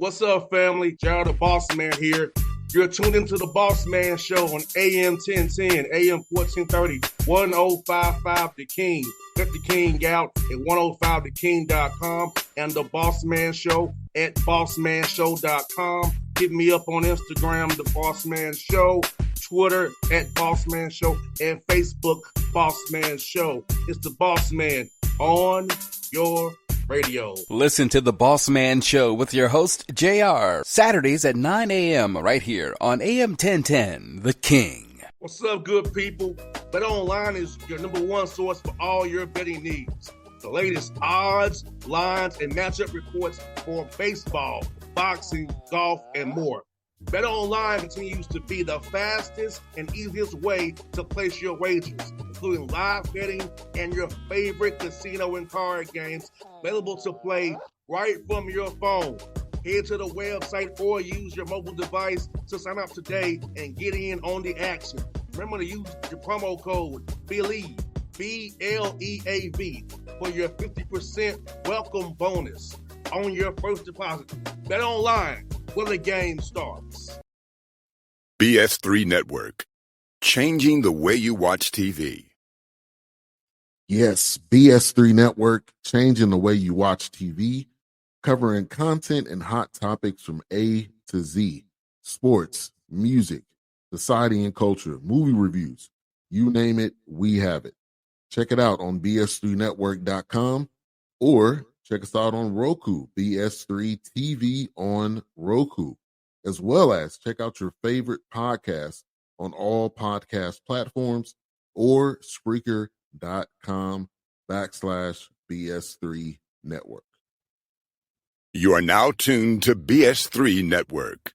What's up, family? Gerald the Bossman here. You're tuned into the Bossman Show on AM 1010, AM 1430, 1055 The King. Let the King out at 105theking.com and the Bossman Show at bossmanshow.com. Hit me up on Instagram, The Bossman Show, Twitter at Bossman Show, and Facebook, Bossman Show. It's the Bossman on your radio. Listen to the Bossman Show with your host, JR, Saturdays at 9 a.m. right here on AM 1010, The King. What's up, good people? Bet Online is your number one source for all your betting needs. The latest odds, lines, and matchup reports for baseball, boxing, golf, and more. Bet Online continues to be the fastest and easiest way to place your wagers, including live betting and your favorite casino and card games available to play right from your phone. Head to the website or use your mobile device to sign up today and get in on the action. Remember to use your promo code BELIEVE, B-L-E-A-V, for your 50% welcome bonus on your first deposit. Bet Online, where the game starts. BS3 Network, changing the way you watch TV. Yes, BS3 Network, changing the way you watch TV, covering content and hot topics from A to Z, sports, music, society and culture, movie reviews, you name it, we have it. Check it out on bs3network.com or check us out on Roku, BS3 TV on Roku, as well as check out your favorite podcast on all podcast platforms or Spreaker.com/BS3 Network. You are now tuned to BS3 Network.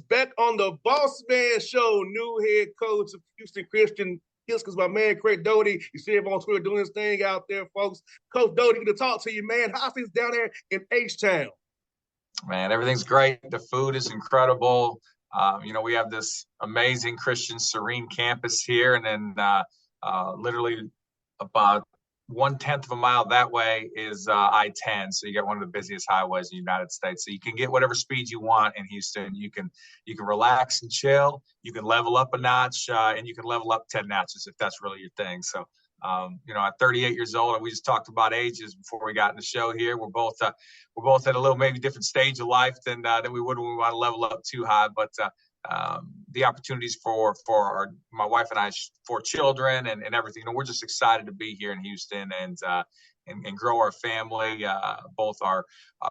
Back on the Bossman Show, new head coach of Houston Christian Huskers, my man Craig Doty. You see him on Twitter doing his thing out there, folks. Coach Doty, good to talk to you, man. How's things down there in H-Town? Man, everything's great. The food is incredible. We have this amazing Christian serene campus here, and then literally about 1/10 of a mile that way is I-10. So you got one of the busiest highways in the United States. So you can get whatever speed you want in Houston. You can relax and chill. You can level up a notch, and you can level up 10 notches if that's really your thing. So, at 38 years old, and we just talked about ages before we got in the show here. We're both at a little maybe different stage of life than we would when we want to level up too high. But the opportunities for my wife and I, 4 children and everything. We're just excited to be here in Houston and grow our family, both our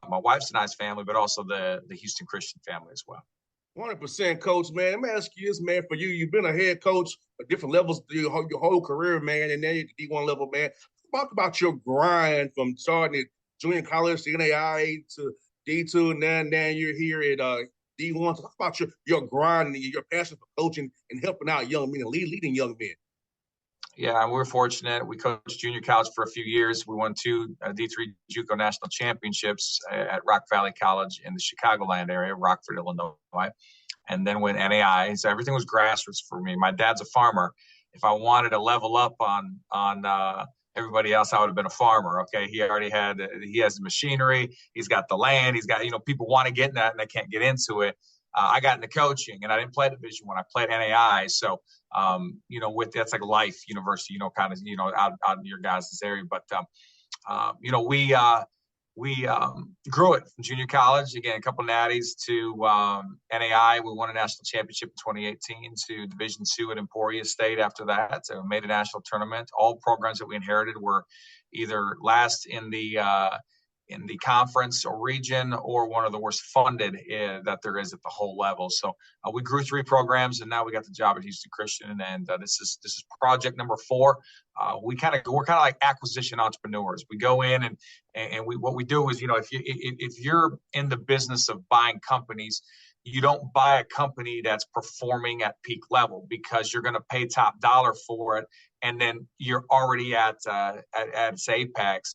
my wife's and I's family, but also the Houston Christian family as well. 100%, Coach, man. Let me ask you this, man. For you, you've been a head coach at different levels your whole career, man, and then at the D1 level, man. Talk about your grind from starting at junior college to NAIA to D2, and now you're here at D1. Talk about your grind and your passion for coaching and helping out young men and leading young men. Yeah, we're fortunate. We coached junior college for a few years. We won 2 D3 JUCO national championships at Rock Valley College in the Chicagoland area, Rockford, Illinois, and then went NAI. So everything was grassroots for me. My dad's a farmer. If I wanted to level up on everybody else, I would have been a farmer. Okay, he has the machinery. He's got the land. He's got people want to get in that and they can't get into it. I got into coaching, and I didn't play Division I. I played NAI. So, that's like life university, kind of, out in your guys' area. But, we grew it from junior college, again, a couple of natties to NAI. We won a national championship in 2018 to Division II at Emporia State after that. So we made a national tournament. All programs that we inherited were either last in the in the conference or region, or one of the worst funded that there is at the whole level. So we grew 3 programs, and now we got the job at Houston Christian, and this is project number 4. We're kind of like acquisition entrepreneurs. We go in and what we do is, if you're in the business of buying companies, you don't buy a company that's performing at peak level, because you're going to pay top dollar for it, and then you're already at its apex.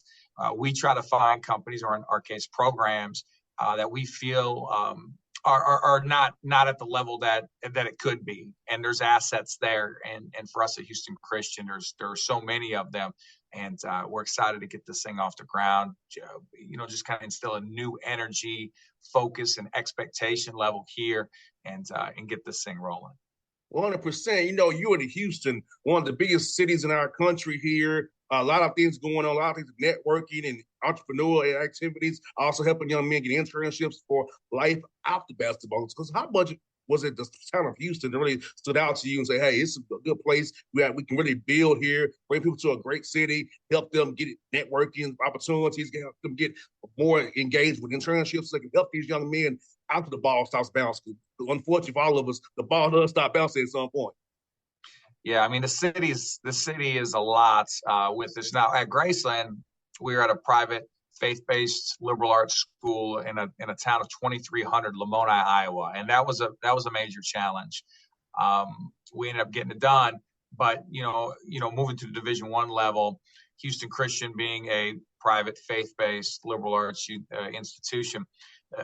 We try to find companies, or in our case, programs, that we feel are not at the level that it could be, and there's assets there. And for us at Houston Christian, there are so many of them, and we're excited to get this thing off the ground. Just kind of instill a new energy, focus, and expectation level here, and get this thing rolling. 100%. You're in Houston, one of the biggest cities in our country here. A lot of things going on, a lot of things, networking and entrepreneurial activities, also helping young men get internships for life after basketball. Because how much was it the town of Houston that really stood out to you and say, hey, it's a good place. We can really build here, bring people to a great city, help them get networking opportunities, help them get more engaged with internships so they can help these young men after the ball stops bouncing. Unfortunately for all of us, the ball does stop bouncing at some point. Yeah, I mean, the city is a lot with this. Now at Graceland, we're at a private faith-based liberal arts school in a town of 2,300, Lamoni, Iowa, and that was a major challenge. We ended up getting it done, but moving to the Division I level, Houston Christian being a private faith-based liberal arts institution,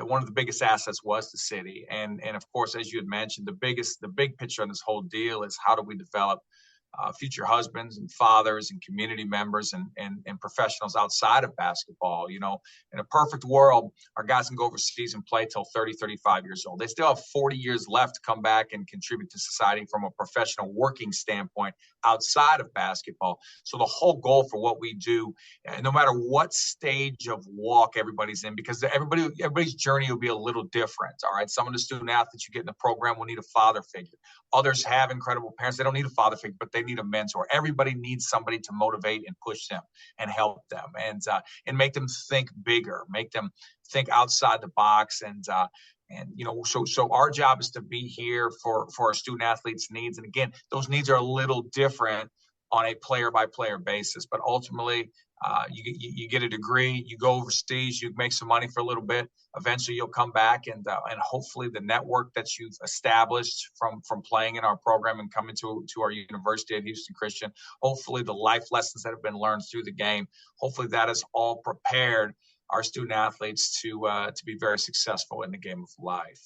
one of the biggest assets was the city. And of course, as you had mentioned, the big picture on this whole deal is how do we develop future husbands and fathers and community members and professionals outside of basketball. In a perfect world, our guys can go overseas and play till 30, 35 years old. They still have 40 years left to come back and contribute to society from a professional working standpoint outside of basketball. So the whole goal for what we do, no matter what stage of walk everybody's in, because everybody's journey will be a little different. All right. Some of the student athletes you get in the program will need a father figure. Others have incredible parents. They don't need a father figure, but they need a mentor. Everybody needs somebody to motivate and push them and help them and make them think bigger, make them think outside the box. So our job is to be here for our student athletes' needs. And again, those needs are a little different on a player by player basis, but ultimately you get a degree, you go overseas, you make some money for a little bit. Eventually you'll come back and hopefully the network that you've established from playing in our program and coming to our university at Houston Christian, hopefully the life lessons that have been learned through the game, hopefully that has all prepared our student athletes to be very successful in the game of life.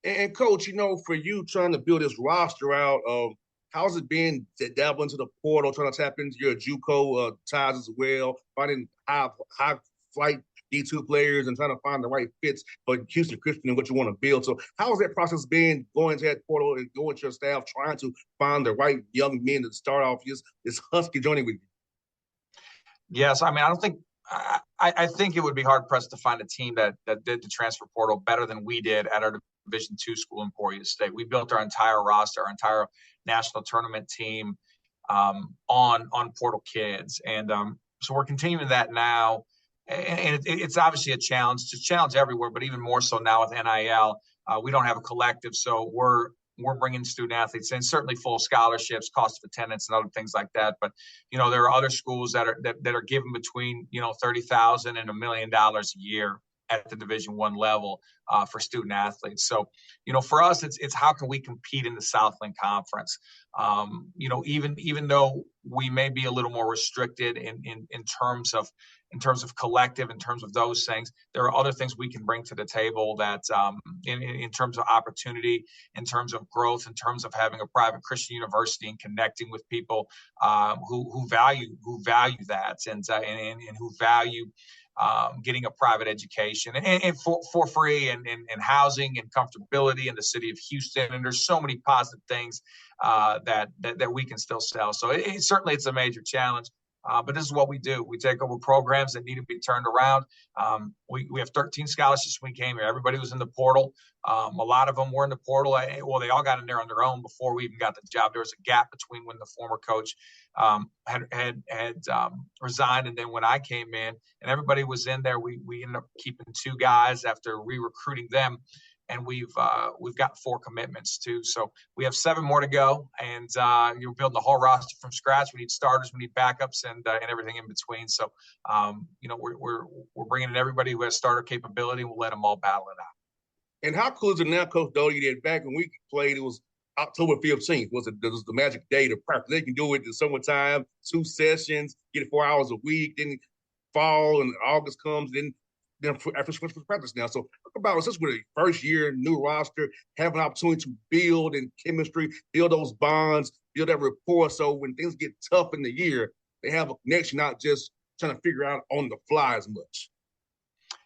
And Coach, for you trying to build this roster out, how's it been to dabble into the portal, trying to tap into your JUCO ties as well, finding high flight D2 players and trying to find the right fits for Houston Christian and what you want to build? So how has that process been, going to that portal and going to your staff, trying to find the right young men to start off this Husky journey with you? Yes, I mean, I think it would be hard pressed to find a team that did the transfer portal better than we did at our Division II school, Emporia State. We built our entire roster, our entire national tournament team on portal kids, and so we're continuing that now. And it's obviously a challenge. It's a challenge everywhere, but even more so now with NIL. We don't have a collective, so we're bringing student athletes in, certainly full scholarships, cost of attendance, and other things like that. But there are other schools that are given between $30,000 and $1 million a year at the Division I level for student athletes. So for us, it's how can we compete in the Southland Conference? Even though we may be a little more restricted in terms of collective, in terms of those things, there are other things we can bring to the table that in terms of opportunity, in terms of growth, in terms of having a private Christian university and connecting with people who value that and who value getting a private education and for free and housing and comfortability in the city of Houston. And there's so many positive things that we can still sell. So certainly it's a major challenge. But this is what we do. We take over programs that need to be turned around. We have 13 scholarships when we came here. Everybody was in the portal. A lot of them were in the portal. They all got in there on their own before we even got the job. There was a gap between when the former coach had resigned and then when I came in, and everybody was in there. We ended up keeping 2 guys after re-recruiting them. And we've got 4 commitments too. So we have 7 more to go, and you're building the whole roster from scratch. We need starters, we need backups, and everything in between. So we're bringing in everybody who has starter capability. We'll let them all battle it out. And how cool is it now, Coach Doty, that back when we played, it was October 15th was the magic day to practice. They can do it in summertime, 2 sessions, get 4 hours a week. Then fall and August comes, then after switch for practice now. So talk about this with a first year new roster, have an opportunity to build in chemistry, build those bonds, build that rapport. So when things get tough in the year, they have a connection, not just trying to figure out on the fly as much.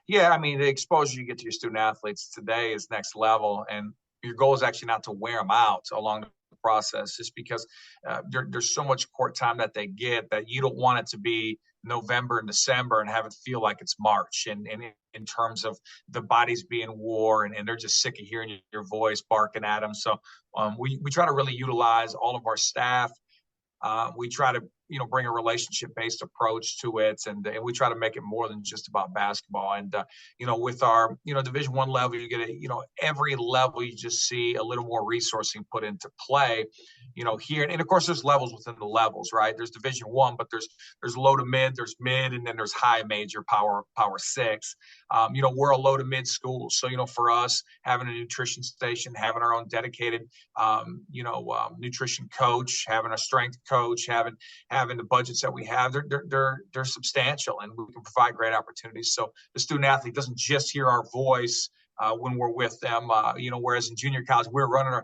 Yeah, I mean, the exposure you get to your student athletes today is next level, and your goal is actually not to wear them out along the process, just because there's so much court time that they get that you don't want it to be November and December and have it feel like it's March, and in terms of the bodies being wore and they're just sick of hearing your voice barking at them. So we try to really utilize all of our staff. We try to bring a relationship-based approach to it, and we try to make it more than just about basketball. And with our Division I level, you get every level you just see a little more resourcing put into play. Here, and of course there's levels within the levels, right? There's Division I, but there's low to mid, there's mid, and then there's high major power 6. We're a low to mid school, so for us having a nutrition station, having our own dedicated nutrition coach, having a strength coach, having the budgets that we have, they're substantial, and we can provide great opportunities. So the student athlete doesn't just hear our voice when we're with them, whereas in junior college, we're running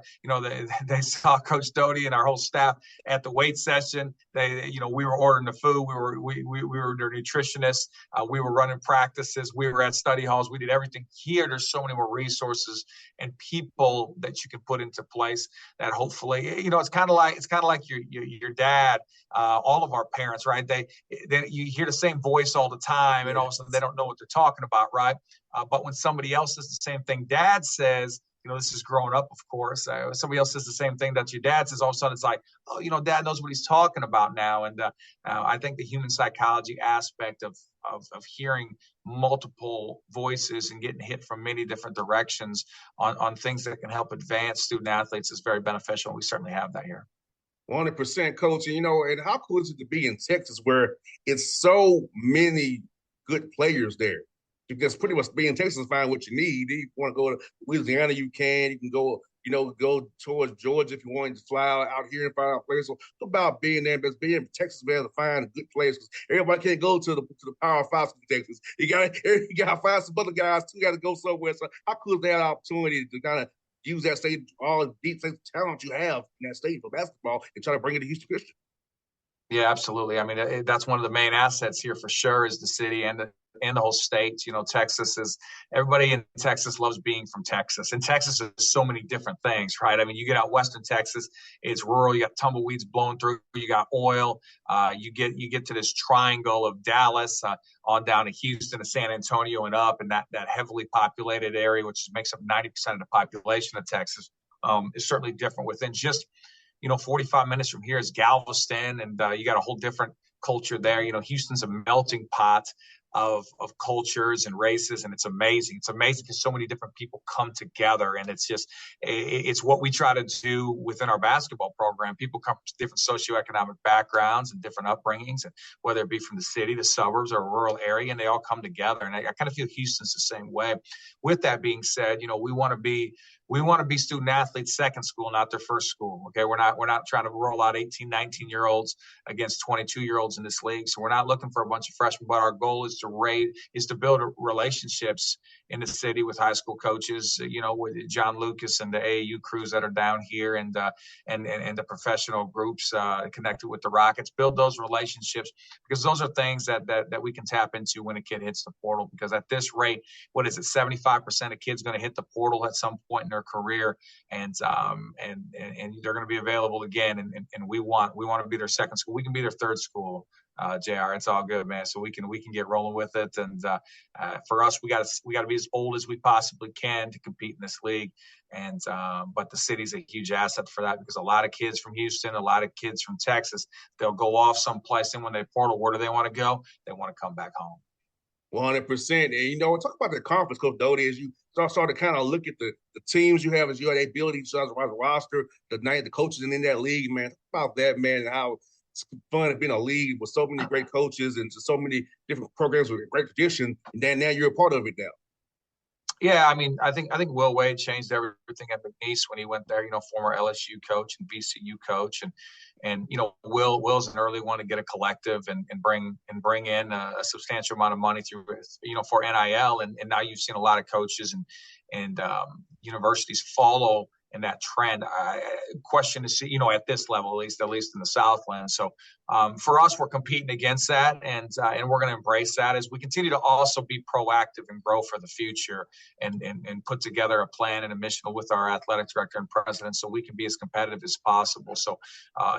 they saw Coach Doty and our whole staff at the weight session. We were ordering the food. We were their nutritionists. We were running practices. We were at study halls. We did everything. Here, there's so many more resources and people that you can put into place that hopefully, it's kind of like your dad, all of our parents, right? They you hear the same voice all the time, and all of a sudden they don't know what they're talking about, right? But when somebody else says the same thing dad says, this is growing up, of course. Somebody else says the same thing that your dad says, all of a sudden it's like, oh, dad knows what he's talking about now. And I think the human psychology aspect of hearing multiple voices and getting hit from many different directions on things that can help advance student athletes is very beneficial. We certainly have that here. 100%, Coach. And how cool is it to be in Texas where it's so many good players there? Because pretty much being in Texas, find what you need. If you want to go to Louisiana, you can. You can go, go towards Georgia if you want to fly out here and find out players. So it's about being there, but being in Texas, be able to find good players. Because everybody can't go to the Power 5 in Texas. You got to find some other guys too. Got to go somewhere. So how cool is that opportunity to kind of use that state, all the deep talent you have in that state for basketball, and try to bring it to Houston Christian? Yeah, absolutely. I mean, that's one of the main assets here for sure, is the city and the whole state. Texas is, everybody in Texas loves being from Texas. And Texas is so many different things, right? I mean, you get out western Texas, it's rural, you got tumbleweeds blowing through, you got oil, you get to this triangle of Dallas, on down to Houston to San Antonio and up, and that heavily populated area, which makes up 90% of the population of Texas, is certainly different within just 45 minutes from here is Galveston, and you got a whole different culture there. Houston's a melting pot of cultures and races, and it's amazing. It's amazing because so many different people come together, and it's what we try to do within our basketball program. People come from different socioeconomic backgrounds and different upbringings, and whether it be from the city, the suburbs, or a rural area, and they all come together. And I kind of feel Houston's the same way. With that being said, we want to be student athletes second school, not their first school. Okay. We're not trying to roll out 18, 19-year-olds against 22-year-olds in this league. So we're not looking for a bunch of freshmen, but our goal is to build relationships in the city with high school coaches, with John Lucas and the AAU crews that are down here, and the professional groups connected with the Rockets. Build those relationships, because those are things that we can tap into when a kid hits the portal. Because at this rate, what is it? 75% of kids going to hit the portal at some point in their career, and they're going to be available again. And we want to be their second school. We can be their third school. JR. It's all good, man. So we can get rolling with it. And for us, we got to be as old as we possibly can to compete in this league. And but the city's a huge asset for that, because a lot of kids from Houston, a lot of kids from Texas, they'll go off someplace, and when they portal, where do they want to go? They want to come back home. 100%. And, you know, talk about the conference, Coach Doty, as you start to kind of look at the teams you have, as you have the ability to roster, the coaches in that league, man. Talk about that, man, and how it's fun to be in a league with so many great coaches and so many different programs with great tradition. And then now you're a part of it now. Yeah, I mean, I think Will Wade changed everything at McNeese when he went there. You know, former LSU coach and VCU coach, and you know, Will's an early one to get a collective and bring in a substantial amount of money through, you know, for NIL, and now you've seen a lot of coaches and universities follow in that trend. I question to see, you know, at this level, at least in the Southland. So for us, we're competing against that, and we're going to embrace that as we continue to also be proactive and grow for the future, and put together a plan and a mission with our athletic director and president, so we can be as competitive as possible. So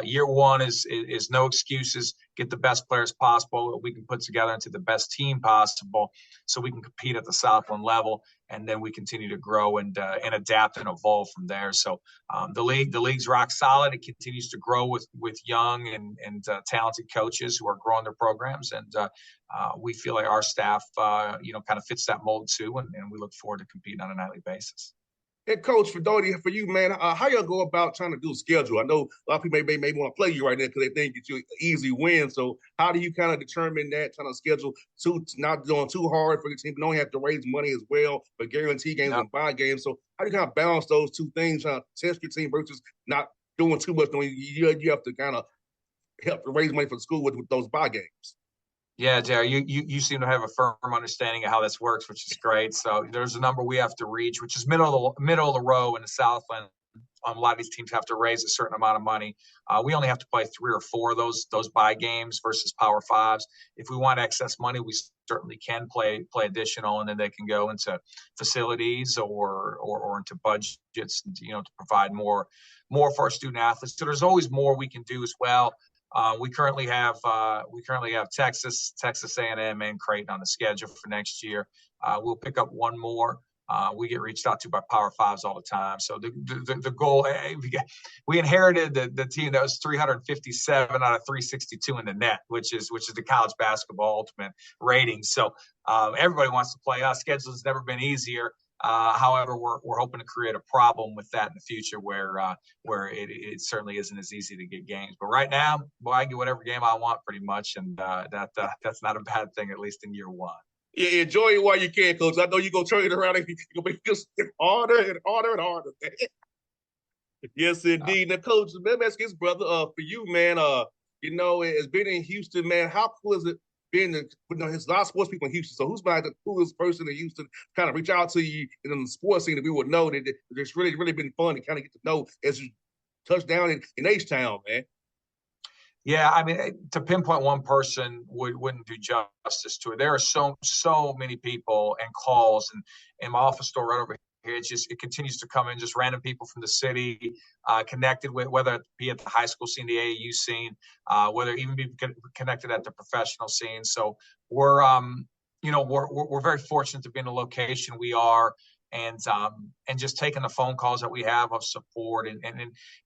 year one is no excuses. Get the best players possible that we can put together into the best team possible, so we can compete at the Southland level. And then we continue to grow and adapt and evolve from there. So the league's rock solid. It continues to grow with young and talented coaches who are growing their programs. And we feel like our staff, kind of fits that mold too. And we look forward to competing on a nightly basis. Hey, Coach, for Doty, for you, man, how y'all go about trying to do a schedule? I know a lot of people may want to play you right now because they think it's an easy win. So how do you kind of determine that, trying to schedule not doing too hard for the team, but don't have to raise money as well, but guarantee games and buy games? So how do you kind of balance those two things, trying to test your team versus not doing too much? You have to kind of help to raise money for the school with those buy games. Yeah, Jerry, you seem to have a firm understanding of how this works, which is great. So there's a number we have to reach, which is middle of the row in the Southland. A lot of these teams have to raise a certain amount of money. We only have to play 3 or 4 of those buy games versus Power Fives. If we want excess money, we certainly can play additional, and then they can go into facilities or into budgets, to provide more for our student athletes. So there's always more we can do as well. We currently have Texas A&M, and Creighton on the schedule for next year. We'll pick up one more. We get reached out to by Power Fives all the time. So the goal, we inherited the team that was 357 out of 362 in the net, which is the college basketball ultimate rating. So everybody wants to play us. Schedule has never been easier. However, we're hoping to create a problem with that in the future where it certainly isn't as easy to get games. But right now, I can get whatever game I want pretty much, and that's not a bad thing, at least in year one. Yeah, enjoy it while you can, Coach. I know you're going to turn it around and you're going to make it just harder and harder and harder. Yes, indeed. Now, Coach, let me ask his brother, for you, man, as being in Houston, man, how cool is it being there's a lot of sports people in Houston. So who's the coolest person in Houston kind of reach out to you in the sports scene that we would know that it's really, really been fun to kind of get to know as you touch down in H-Town, man? Yeah, I mean, to pinpoint one person wouldn't do justice to it. There are so many people and calls, and my office door right over here, it continues to come in, just random people from the city, connected with, whether it be at the high school scene, the AAU scene, whether it even be connected at the professional scene. So we're very fortunate to be in the location we are. And just taking the phone calls that we have of support, and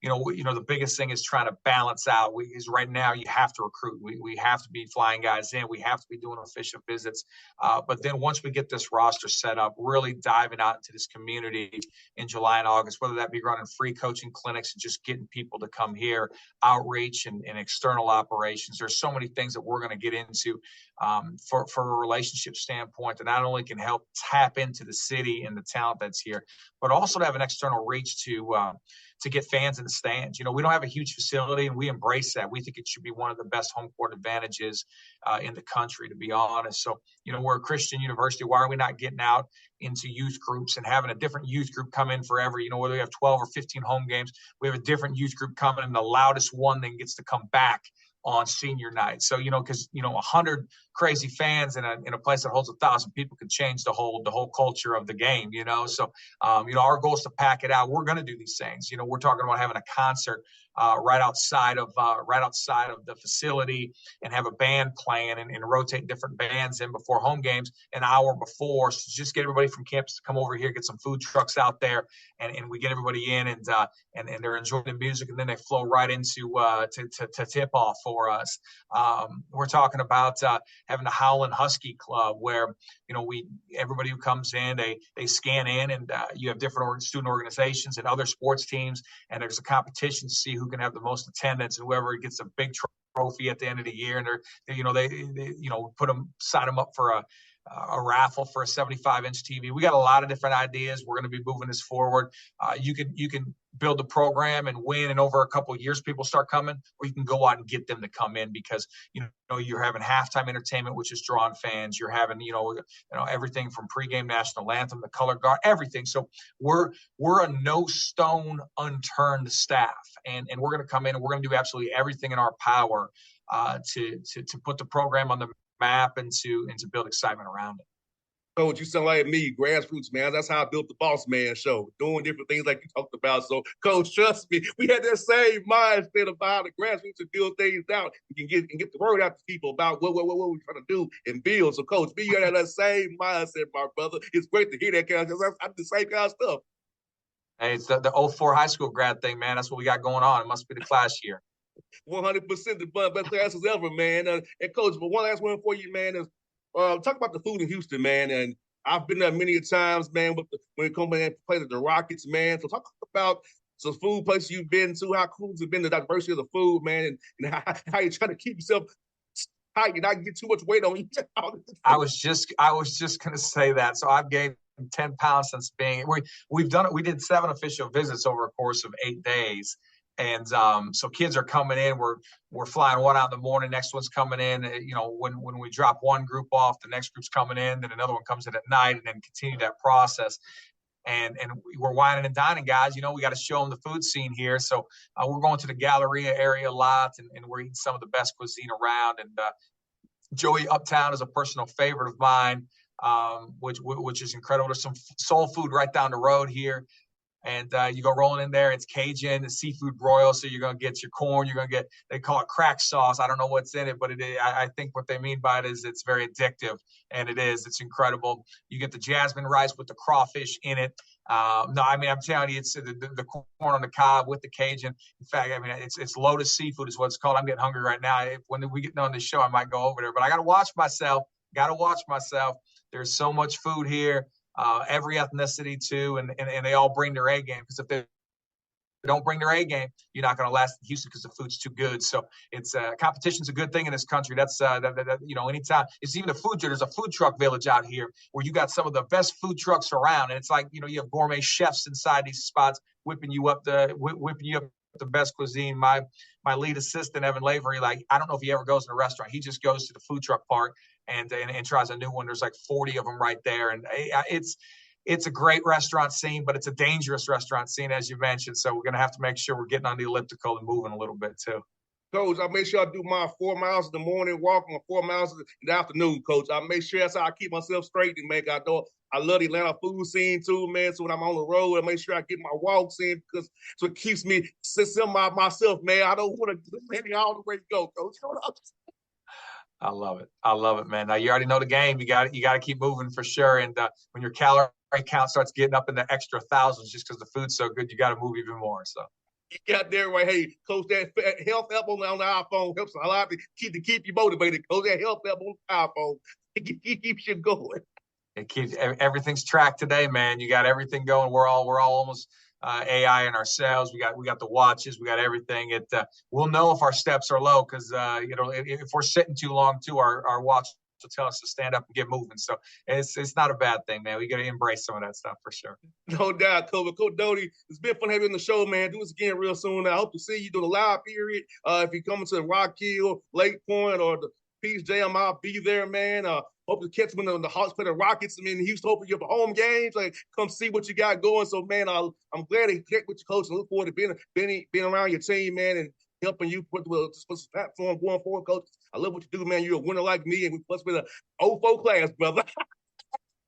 the biggest thing is trying to balance out. Is right now you have to recruit. We have to be flying guys in. We have to be doing official visits. But then once we get this roster set up, really diving out into this community in July and August, whether that be running free coaching clinics and just getting people to come here, outreach and external operations. There's so many things that we're going to get into for a relationship standpoint that not only can help tap into the city and the talent that's here, but also to have an external reach to get fans in the stands. We don't have a huge facility, and we embrace that. We think it should be one of the best home court advantages in the country, to be honest. So, we're a Christian university. Why are we not getting out into youth groups and having a different youth group come in for every, whether we have 12 or 15 home games, we have a different youth group coming, and the loudest one then gets to come back on senior night. So, because 100 crazy fans in a place that holds 1,000 people could change the whole culture of the game. So our goal is to pack it out. We're going to do these things. We're talking about having a concert right outside of the facility, and have a band playing, and rotate different bands in before home games an hour before. So just get everybody from campus to come over here, get some food trucks out there, and we get everybody in, and they're enjoying the music, and then they flow right into to tip off for us. We're talking about having a Howlin' Husky Club, where everybody who comes in, they scan in, and you have different student organizations and other sports teams, and there's a competition to see who can have the most attendance, and whoever gets a big trophy at the end of the year, and they sign them up for a raffle for a 75-inch TV. We got a lot of different ideas. We're going to be moving this forward. You can build a program and win, and over a couple of years, people start coming, or you can go out and get them to come in, because you're having halftime entertainment, which is drawing fans. You're having everything from pregame national anthem, the color guard, everything. So we're a no stone unturned staff, and we're going to come in, and we're going to do absolutely everything in our power to put the program on the map, and to build excitement around it. Coach, you sound like me, grassroots, man. That's how I built the Bossman show, doing different things like you talked about. So, Coach, trust me, we had that same mindset about the grassroots to build things out. We can get the word out to people about what we're trying to do and build. So, Coach, you got that same mindset, my brother. It's great to hear that, because I do the same kind of stuff. Hey, it's the 04 high school grad thing, man. That's what we got going on. It must be the class year. 100% the best classes ever, man. And Coach, but one last one for you, man, is talk about the food in Houston, man. And I've been there many times, man, when it comes in to play the Rockets, man. So talk about some food places you've been to, how cool it's been, the diversity of the food, man, and how you try to keep yourself tight and not get too much weight on you. I was just going to say that. So I've gained 10 pounds since being – we've done it. We did 7 official visits over a course of 8 days. And so kids are coming in. We're flying one out in the morning. Next one's coming in. When we drop one group off, the next group's coming in. Then another one comes in at night, and then continue that process. And we're wining and dining, guys. We got to show them the food scene here. So we're going to the Galleria area a lot, and we're eating some of the best cuisine around. And Joey Uptown is a personal favorite of mine, which is incredible. There's some soul food right down the road here. And you go rolling in there. It's Cajun, it's seafood broil. So you're going to get your corn. You're going to get, they call it crack sauce. I don't know what's in it, but I think what they mean by it is it's very addictive. And it is. It's incredible. You get the jasmine rice with the crawfish in it. I'm telling you, it's the corn on the cob with the Cajun. In fact, it's Lotus Seafood is what it's called. I'm getting hungry right now. When we get on this show, I might go over there. But I got to watch myself. There's so much food here. Every ethnicity too, and they all bring their A game, because if they don't bring their A game, you're not going to last in Houston, because the food's too good. So it's competition's a good thing in this country. That's anytime it's even a food. There's a food truck village out here where you got some of the best food trucks around, and it's like you have gourmet chefs inside these spots whipping you up the best cuisine. My lead assistant Evan Lavery, I don't know if he ever goes in a restaurant. He just goes to the food truck park and tries a new one. There's like 40 of them right there, and it's a great restaurant scene, but it's a dangerous restaurant scene, as you mentioned. So we're going to have to make sure we're getting on the elliptical and moving a little bit too. Coach, I make sure I do my 4 miles in the morning walk and 4 miles in the afternoon, Coach. I make sure that's how I keep myself straight, and man, I love the Atlanta food scene too, man. So when I'm on the road, I make sure I get my walks in, because so it keeps me myself, man. I don't want to let all the way to go, Coach. I love it, man. Now you already know the game. You got to keep moving for sure. And when your calorie count starts getting up in the extra thousands, just because the food's so good, you got to move even more. So you got there right. Hey, Coach, that health app on the iPhone helps a lot to keep you motivated. Coach, that health app on the iPhone it keeps you going. It keeps everything's tracked today, man. You got everything going. We're all almost AI in ourselves. We got the watches. We got everything. We'll know if our steps are low, because if we're sitting too long too, our watch will tell us to stand up and get moving. So it's not a bad thing, man. We got to embrace some of that stuff for sure. No doubt, Coach Doty. It's been fun having you on the show, man. Do this again real soon. I hope to see you during the live period. If you're coming to Rock Hill, Lake Point, or the Peach Jam, I'll be there, man. Hope to catch them when the Hawks play the Rockets. Houston, hoping you have home games. Come see what you got going. So, man, I'm glad to connect with you, Coach, and look forward to being around your team, man, and helping you put the platform going forward, Coach. I love what you do, man. You're a winner like me, and we plus with a 04 class, brother.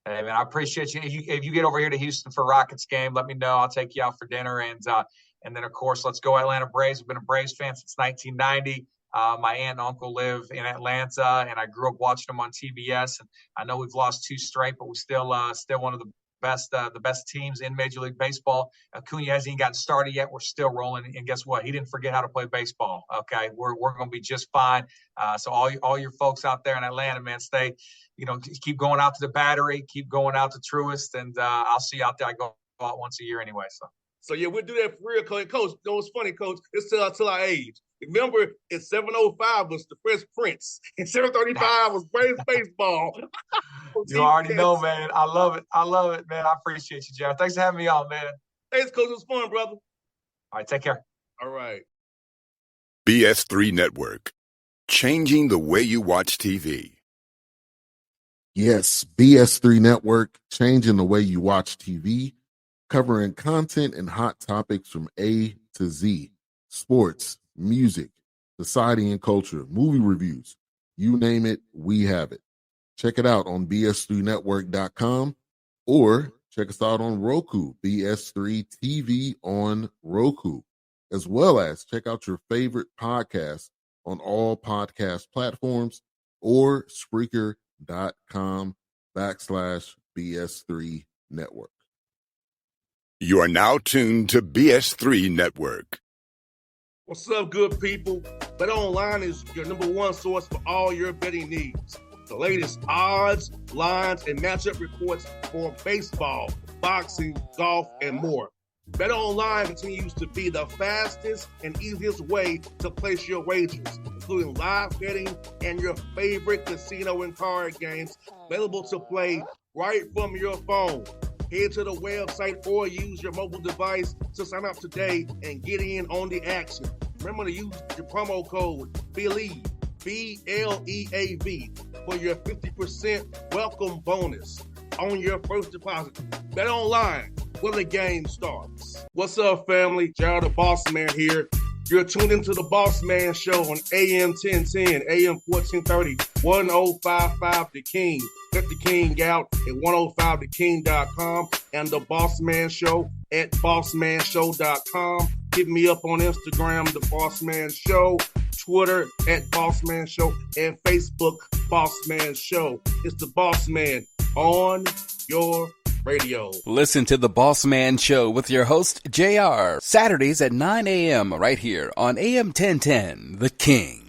Hey, man, I appreciate you. If you get over here to Houston for Rockets game, let me know. I'll take you out for dinner. And then, of course, let's go Atlanta Braves. I've been a Braves fan since 1990. My aunt and uncle live in Atlanta, and I grew up watching them on TBS. And I know we've lost 2 straight, but we're still one of the best teams in Major League Baseball. Acuna hasn't even gotten started yet. We're still rolling. And guess what? He didn't forget how to play baseball. Okay, we're going to be just fine. So all your folks out there in Atlanta, man, keep going out to the Battery, keep going out to Truist, and I'll see you out there. I go out once a year anyway. So yeah, we'll do that for real, Coach. Coach, you know what's funny, Coach? It's till our age. Remember, in 705 was the Fresh Prince, and 735 was Braves baseball. You already know, man. I love it, man. I appreciate you, Jeff. Thanks for having me on, man. Thanks, Coach. It was fun, brother. All right, take care. All right. BS3 Network, changing the way you watch TV. Yes, BS3 Network, changing the way you watch TV, covering content and hot topics from A to Z, sports, music, society and culture, movie reviews, you name it, we have it. Check it out on bs3network.com or check us out on Roku, BS3 TV on Roku, as well as check out your favorite podcast on all podcast platforms or Spreaker.com/BS3 Network. You are now tuned to BS3 Network. What's up, good people? Bet Online is your #1 source for all your betting needs. The latest odds, lines, and matchup reports for baseball, boxing, golf, and more. Bet Online continues to be the fastest and easiest way to place your wagers, including live betting and your favorite casino and card games available to play right from your phone. Head to the website or use your mobile device to sign up today and get in on the action. Remember to use your promo code BELIEVE, BLEAV, for your 50% welcome bonus on your first deposit. Bet Online, where the game starts. What's up, family? Jared the Bossman here. You're tuned into the Bossman Show on AM 1010, AM 1430, 1055 The King. Let the King out at 105theking.com and the Bossman Show at bossmanshow.com. Hit me up on Instagram, The Bossman Show, Twitter at Bossman Show, and Facebook, Bossman Show. It's the Bossman on your radio. Listen to the Bossman Show with your host, JR, Saturdays at 9 a.m. right here on AM 1010, The King.